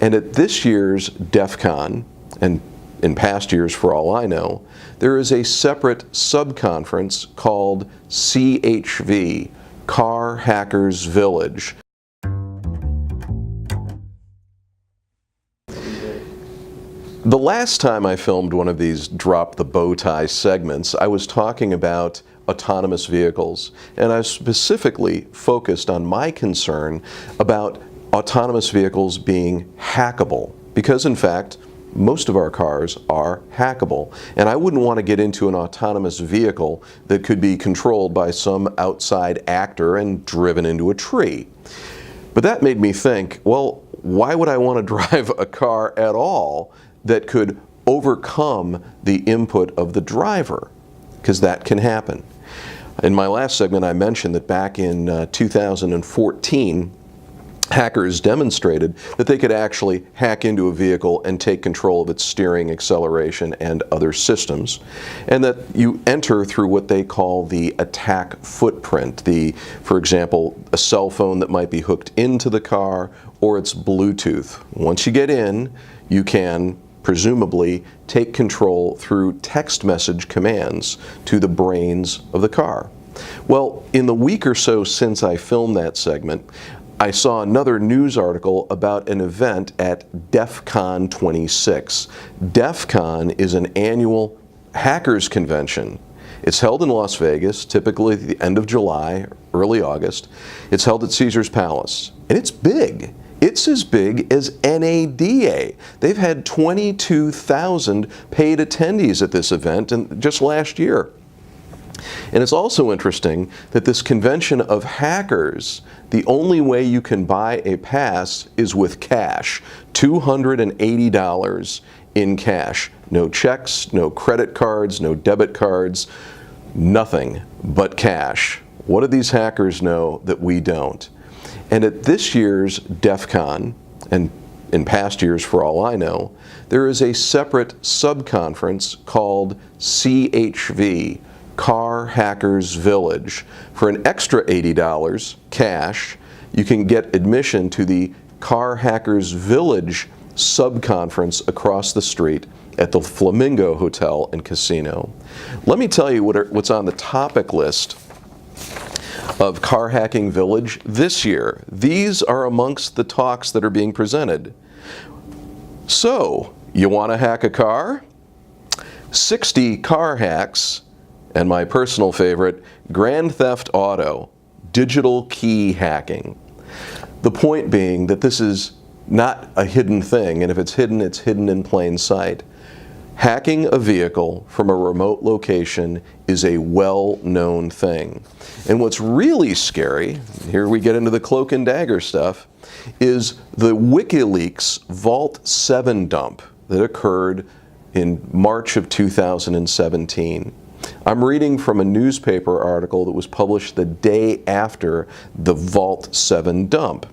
And at this year's DEF CON, and in past years for all I know, there is a separate sub-conference called CHV, Car Hackers Village. The last time I filmed one of these drop the bow tie segments, I was talking about autonomous vehicles, and I specifically focused on my concern about autonomous vehicles being hackable, because in fact most of our cars are hackable, and I wouldn't want to get into an autonomous vehicle that could be controlled by some outside actor and driven into a tree. But that made me think, well, why would I want to drive a car at all that could overcome the input of the driver? Because that can happen. In my last segment, I mentioned that back in 2014, hackers demonstrated that they could actually hack into a vehicle and take control of its steering, acceleration, and other systems. And that you enter through what they call the attack footprint. For example, a cell phone that might be hooked into the car, or it's Bluetooth. Once you get in, you can presumably take control through text message commands to the brains of the car. Well, in the week or so since I filmed that segment, I saw another news article about an event at DEF CON 26. DEF CON is an annual hackers convention. It's held in Las Vegas, typically at the end of July, early August. It's held at Caesars Palace, and it's big. It's as big as NADA. They've had 22,000 paid attendees at this event just last year. And it's also interesting that this convention of hackers, the only way you can buy a pass is with cash, $280 in cash. No checks, no credit cards, no debit cards, nothing but cash. What do these hackers know that we don't? And at this year's DEF CON, and in past years for all I know, there is a separate sub-conference called CHV, Car Hackers Village. For an extra $80 cash, you can get admission to the Car Hackers Village sub-conference across the street at the Flamingo Hotel and Casino. Let me tell you what's on the topic list of Car Hacking Village this year. These are amongst the talks that are being presented. So, you want to hack a car? 60 car hacks, and my personal favorite, Grand Theft Auto, digital key hacking. The point being that this is not a hidden thing, and if it's hidden in plain sight. Hacking a vehicle from a remote location is a well-known thing. And what's really scary, here we get into the cloak and dagger stuff, is the WikiLeaks Vault 7 dump that occurred in March of 2017. I'm reading from a newspaper article that was published the day after the Vault 7 dump.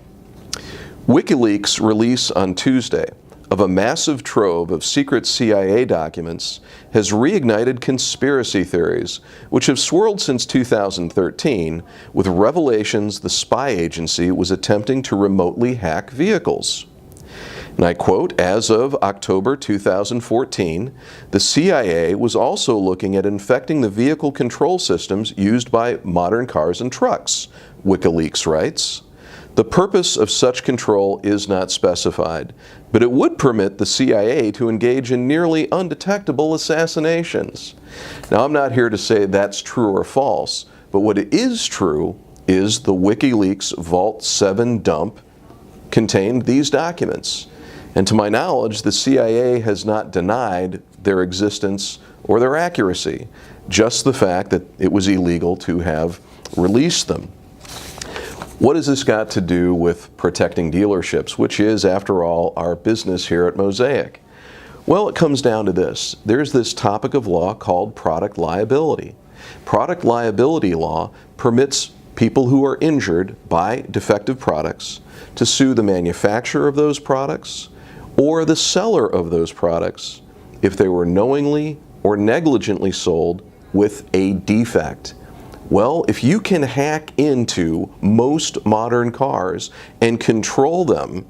WikiLeaks release on Tuesday of a massive trove of secret CIA documents has reignited conspiracy theories, which have swirled since 2013, with revelations the spy agency was attempting to remotely hack vehicles. And I quote, as of October 2014, the CIA was also looking at infecting the vehicle control systems used by modern cars and trucks, WikiLeaks writes. The purpose of such control is not specified, but it would permit the CIA to engage in nearly undetectable assassinations. Now, I'm not here to say that's true or false, but what is true is the WikiLeaks Vault 7 dump contained these documents. And to my knowledge, the CIA has not denied their existence or their accuracy, just the fact that it was illegal to have released them. What has this got to do with protecting dealerships, which is, after all, our business here at Mosaic? Well, it comes down to this. There's this topic of law called product liability. Product liability law permits people who are injured by defective products to sue the manufacturer of those products or the seller of those products if they were knowingly or negligently sold with a defect. Well, if you can hack into most modern cars and control them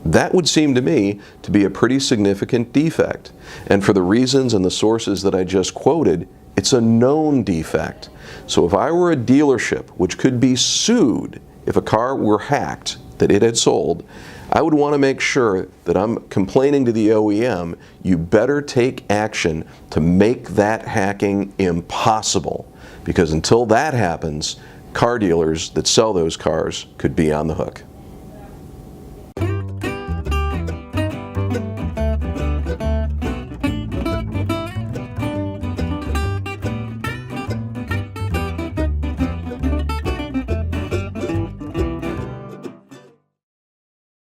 That would seem to me to be a pretty significant defect. And for the reasons and the sources that I just quoted, it's a known defect. So if I were a dealership which could be sued if a car were hacked that it had sold, I would want to make sure that I'm complaining to the OEM, you better take action to make that hacking impossible. Because until that happens, car dealers that sell those cars could be on the hook.